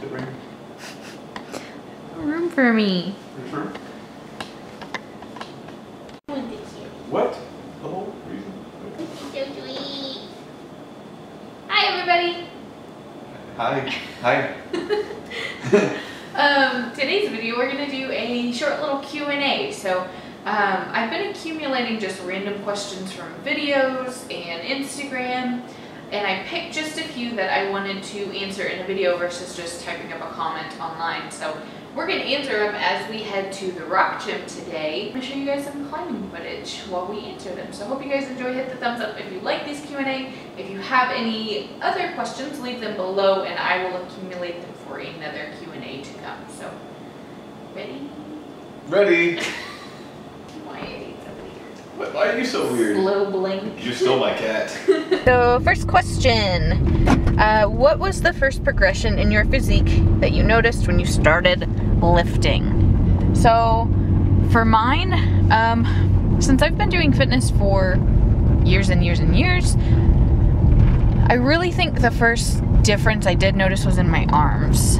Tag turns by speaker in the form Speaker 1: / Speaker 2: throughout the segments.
Speaker 1: Sit right here.
Speaker 2: No room for me.
Speaker 1: For sure. What? The whole reason?
Speaker 2: Hi, everybody.
Speaker 1: Hi. Hi.
Speaker 2: Today's video, we're gonna do a short little Q&A. So, I've been accumulating just random questions from videos and Instagram, and I picked just a few that I wanted to answer in a video versus just typing up a comment online. So, we're gonna answer them as we head to the rock gym today. I'm gonna show you guys some climbing footage while we answer them. So, I hope you guys enjoy. Hit the thumbs up if you like these Q&A. If you have any other questions, leave them below, and I will accumulate them for another Q&A to come. So, ready?
Speaker 1: Ready.
Speaker 2: Why are you so weird?
Speaker 1: Why are you so weird?
Speaker 2: Slow blink.
Speaker 1: You stole my cat.
Speaker 2: So, first question. What was the first progression in your physique that you noticed when you started lifting? So, for mine, since I've been doing fitness for years and years and years, I really think the first difference I did notice was in my arms.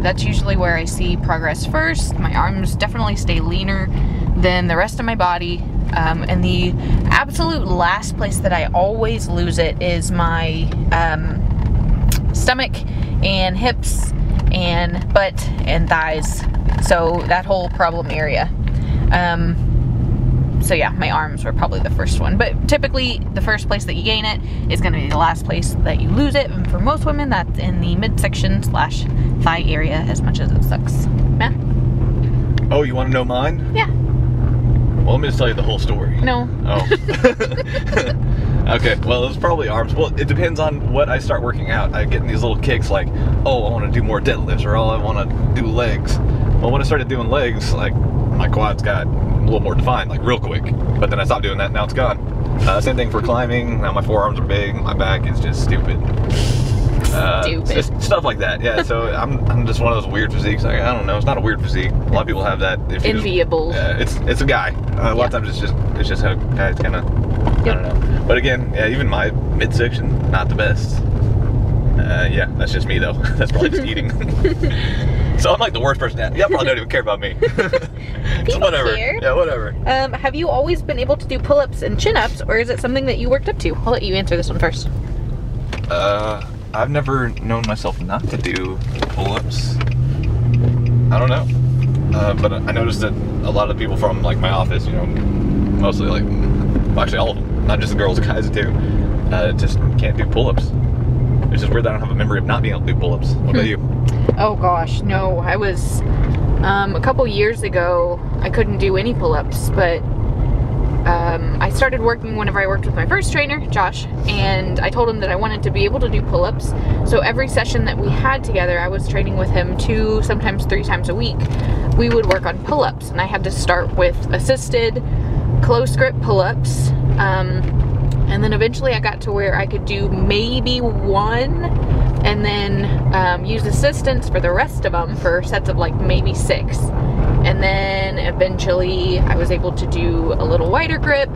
Speaker 2: That's usually where I see progress first. My arms definitely stay leaner than the rest of my body. And the absolute last place that I always lose it is my stomach and hips and butt and thighs. So that whole problem area. So yeah, my arms were probably the first one. But typically, the first place that you gain it is going to be the last place that you lose it. And for most women, that's in the midsection / thigh area, as much as it sucks. Matt?
Speaker 1: Oh, you want to know mine?
Speaker 2: Yeah.
Speaker 1: Well, let me just tell you the whole story.
Speaker 2: No.
Speaker 1: Oh. Okay, well, it's probably arms. Well, it depends on what I start working out. I get these little kicks like, oh, I want to do more deadlifts, or oh, I want to do legs. Well, when I started doing legs, like, my quads got a little more defined, like real quick. But then I stopped doing that, now it's gone. Same thing for climbing. Now my forearms are big, my back is just stupid. Just stuff like that, yeah. So I'm just one of those weird physiques. I don't know. It's not a weird physique. A lot of people have that. If
Speaker 2: enviable.
Speaker 1: It's a guy. A lot of times it's just how guys kind of. I don't know. But again, yeah, even my midsection, not the best. Yeah, that's just me though. That's probably just eating. So I'm like the worst person. Y'all probably don't even care about me. So whatever.
Speaker 2: Care.
Speaker 1: Yeah, whatever.
Speaker 2: Have you always been able to do pull-ups and chin-ups, or is it something that you worked up to? I'll let you answer this one first.
Speaker 1: I've never known myself not to do pull-ups. I don't know. But I noticed that a lot of people from like my office, you know, mostly like, well, actually all of them, not just the girls, the guys too, just can't do pull-ups. It's just weird that I don't have a memory of not being able to do pull-ups. What about you?
Speaker 2: Oh gosh, no. I was, a couple years ago, I couldn't do any pull-ups, but I started working whenever I worked with my first trainer, Josh, and I told him that I wanted to be able to do pull-ups. So every session that we had together, I was training with him 2, sometimes 3 times a week. We would work on pull-ups, and I had to start with assisted close grip pull-ups, and then eventually I got to where I could do maybe 1, and then use assistance for the rest of them for sets of like maybe 6. And then eventually I was able to do a little wider grip.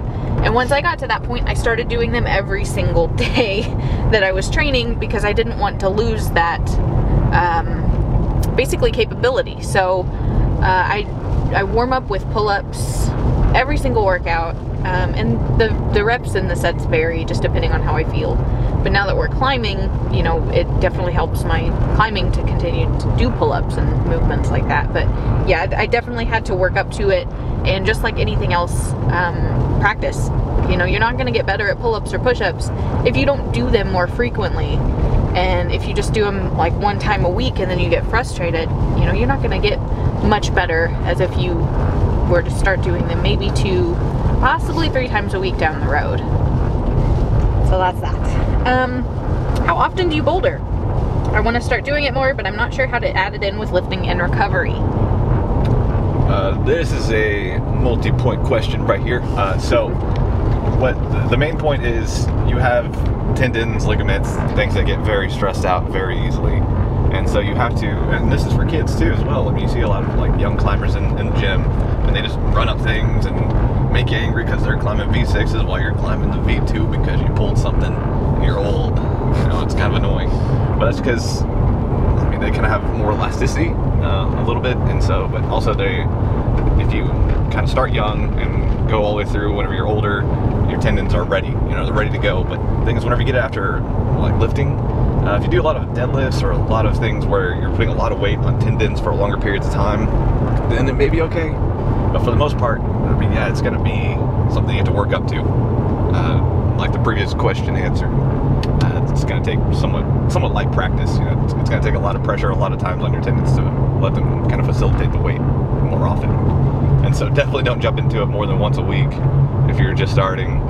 Speaker 2: And once I got to that point, I started doing them every single day that I was training, because I didn't want to lose that basically capability. So I warm up with pull-ups every single workout. And the reps and the sets vary just depending on how I feel. But now that we're climbing, you know, it definitely helps my climbing to continue to do pull-ups and movements like that. But yeah, I definitely had to work up to it. And just like anything else, practice. You know, you're not going to get better at pull-ups or push-ups if you don't do them more frequently. And if you just do them like 1 time a week and then you get frustrated, you know, you're not going to get much better as if you were to start doing them maybe 2, possibly 3 times a week down the road. So that's that. How often do you boulder? I want to start doing it more, but I'm not sure how to add it in with lifting and recovery.
Speaker 1: This is a multi-point question right here. So what the main point is, you have tendons, ligaments, things that get very stressed out very easily. And so you have to, and this is for kids too as well. I mean, you see a lot of like young climbers in the gym, and they just run up things and make you angry because they're climbing V6s while you're climbing the V2 because you pulled something and you're old. You know, it's kind of annoying. But that's because, I mean, they kind of have more elasticity a little bit, and so, but also if you kind of start young and go all the way through, whenever you're older, your tendons are ready, they're ready to go. But the thing is, whenever you get after like lifting, if you do a lot of deadlifts or a lot of things where you're putting a lot of weight on tendons for longer periods of time, then it may be okay. But for the most part, I mean, yeah, it's going to be something you have to work up to. Like the previous question answered, it's going to take somewhat light practice. It's going to take a lot of pressure a lot of times on your tendons to let them kind of facilitate the weight more often. And so definitely don't jump into it more than once a week if you're just starting,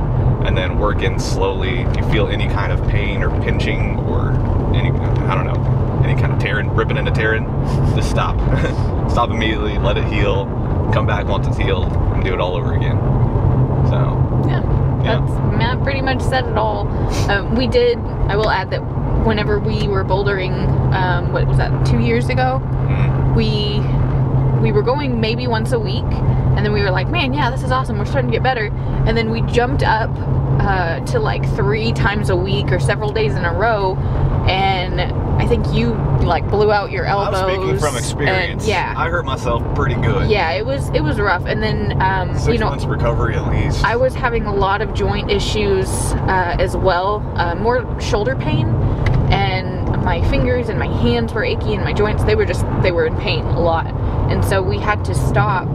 Speaker 1: and then work in slowly. If you feel any kind of pain or pinching or any kind of tearing, ripping into tearing, just stop. Stop immediately, let it heal, come back once it's healed, and do it all over again. So,
Speaker 2: yeah. Matt pretty much said it all. I will add that whenever we were bouldering, what was that, 2 years ago? Mm-hmm. We were going maybe once a week, and then we were like, man, yeah, this is awesome, we're starting to get better. And then we jumped up to like 3 times a week or several days in a row, and I think you like blew out your elbows.
Speaker 1: I'm speaking from experience.
Speaker 2: Yeah,
Speaker 1: I hurt myself pretty good.
Speaker 2: Yeah, it was rough. And then
Speaker 1: 6 months recovery at least.
Speaker 2: I was having a lot of joint issues as well, more shoulder pain, and my fingers and my hands were achy, and my joints, they were in pain a lot. And so we had to stop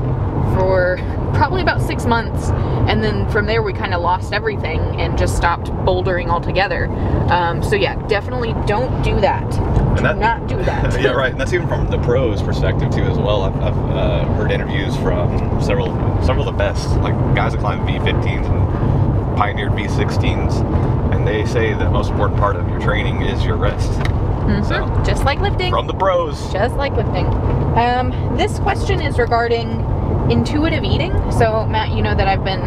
Speaker 2: for probably about 6 months, and then from there we kind of lost everything and just stopped bouldering altogether. So yeah, definitely don't do that. Do not do that.
Speaker 1: Yeah, right. And that's even from the pros' perspective too, as well. I've heard interviews from several of the best, like guys that climb V15s and pioneered V16s, and they say the most important part of your training is your rest.
Speaker 2: Mm-hmm. So, just like lifting.
Speaker 1: From the pros.
Speaker 2: Just like lifting. This question is regarding intuitive eating. So Matt, you know that I've been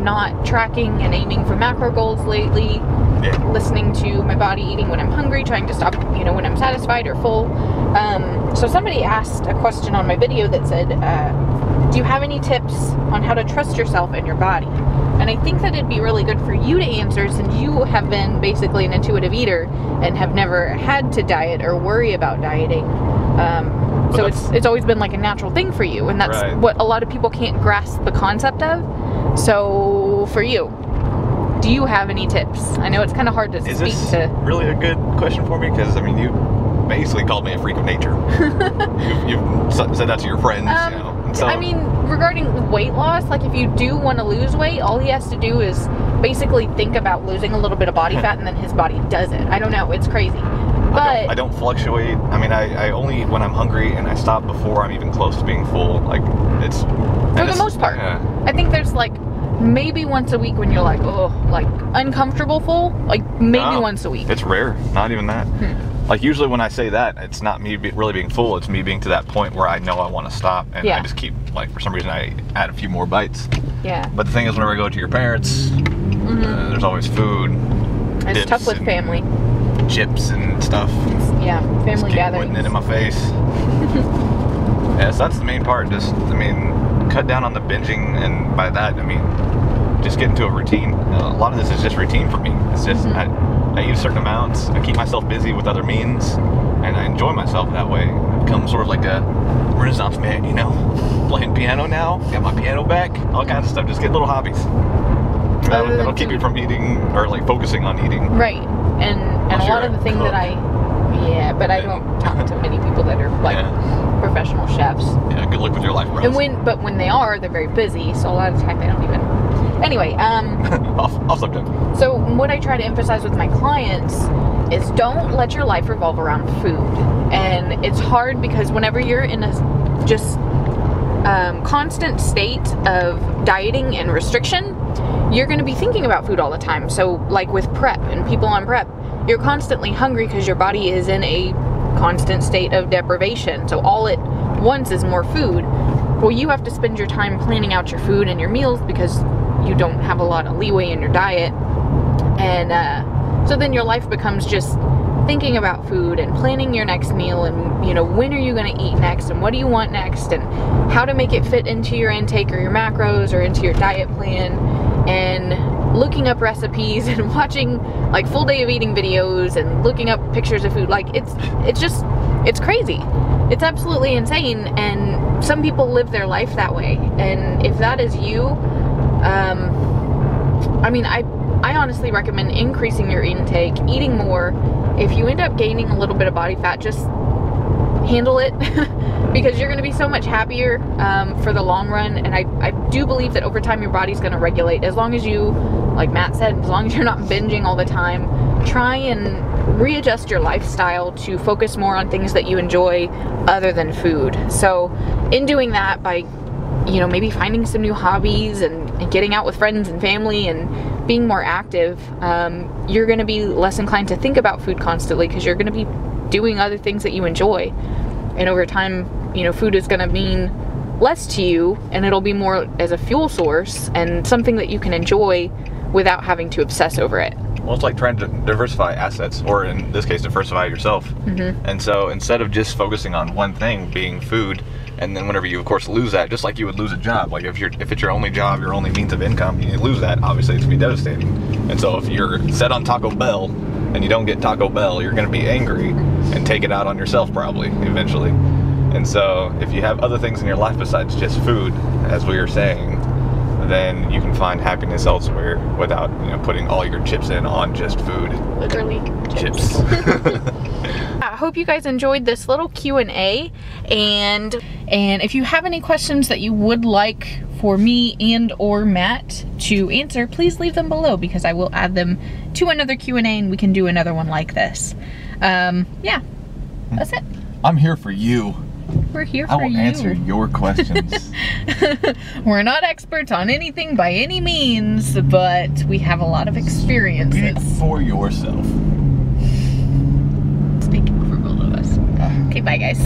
Speaker 2: not tracking and aiming for macro goals lately. Yeah. Listening to my body, eating when I'm hungry, trying to stop, when I'm satisfied or full. So somebody asked a question on my video that said, do you have any tips on how to trust yourself and your body? And I think that it'd be really good for you to answer, since you have been basically an intuitive eater and have never had to diet or worry about dieting. So it's always been like a natural thing for you, and that's right. What a lot of people can't grasp the concept of. So for you, do you have any tips? I know it's kind of hard to speak to. Is this
Speaker 1: really a good question for me? Because I mean, you basically called me a freak of nature. you've said that to your friends, So,
Speaker 2: I mean, regarding weight loss, like if you do want to lose weight, all he has to do is basically think about losing a little bit of body fat, and then his body does it. I don't know, it's crazy. But
Speaker 1: I don't fluctuate. I mean, I only when I'm hungry, and I stop before I'm even close to being full. Like it's
Speaker 2: for the most part. Yeah. I think there's like maybe once a week when you're like, oh, like uncomfortable full. Like maybe once a week.
Speaker 1: It's rare. Not even that. Like usually when I say that, it's not me really being full. It's me being to that point where I know I want to stop, and I just keep, like, for some reason I add a few more bites.
Speaker 2: Yeah.
Speaker 1: But the thing is, whenever I go to your parents, there's always food.
Speaker 2: It's tough with family.
Speaker 1: Chips and stuff.
Speaker 2: Yeah, family gatherings.
Speaker 1: Putting it in my face. Yeah, so that's the main part. Just, I mean, cut down on the binging, and by that, I mean, just get into a routine. A lot of this is just routine for me. It's just, I eat certain amounts, I keep myself busy with other means, and I enjoy myself that way. I become sort of like a Renaissance man, playing piano now, got my piano back, all kinds of stuff, just get little hobbies. That'll keep you from eating, or like focusing on eating.
Speaker 2: Right, and a lot of the things that but I don't talk to many people that are like professional chefs.
Speaker 1: Yeah, good luck with your life, bro.
Speaker 2: And when they are, they're very busy, so a lot of the time they don't even. Anyway,
Speaker 1: off subject.
Speaker 2: So what I try to emphasize with my clients is don't let your life revolve around food. And it's hard because whenever you're in a just constant state of dieting and restriction, you're going to be thinking about food all the time. So like with prep and people on prep, you're constantly hungry because your body is in a constant state of deprivation. So all it wants is more food. Well, you have to spend your time planning out your food and your meals because you don't have a lot of leeway in your diet. And so then your life becomes just thinking about food and planning your next meal, and when are you going to eat next, and what do you want next, and how to make it fit into your intake or your macros or into your diet plan, and looking up recipes and watching like full day of eating videos and looking up pictures of food. Like it's just It's crazy. It's absolutely insane, and some people live their life that way. And if that is you, I mean, I honestly recommend increasing your intake, eating more. If you end up gaining a little bit of body fat, just handle it because you're going to be so much happier for the long run. And I do believe that over time your body's going to regulate, as long as you, like Matt said, as long as you're not binging all the time. Try and readjust your lifestyle to focus more on things that you enjoy other than food. So in doing that, by, you know, maybe finding some new hobbies and getting out with friends and family and being more active, you're going to be less inclined to think about food constantly because you're going to be doing other things that you enjoy. And over time, you know, food is going to mean less to you, and it'll be more as a fuel source and something that you can enjoy without having to obsess over it.
Speaker 1: Well, it's like trying to diversify assets, or in this case, diversify yourself. And so instead of just focusing on one thing, being food, and then whenever you, of course, lose that, just like you would lose a job, like if it's your only job, your only means of income, you lose that, obviously it's going to be devastating. And so if you're set on Taco Bell and you don't get Taco Bell, you're going to be angry and take it out on yourself probably, eventually. And so if you have other things in your life besides just food, as we were saying, then you can find happiness elsewhere without, you know, putting all your chips in on just food.
Speaker 2: Literally chips. I hope you guys enjoyed this little Q&A, and if you have any questions that you would like for me and or Matt to answer, please leave them below because I will add them to another Q&A and we can do another one like this. Yeah, that's it.
Speaker 1: I'm here for you.
Speaker 2: We're here for you.
Speaker 1: I will answer your questions.
Speaker 2: We're not experts on anything by any means, but we have a lot of experiences.
Speaker 1: Speak for yourself.
Speaker 2: Speaking for both of us. Okay, bye guys.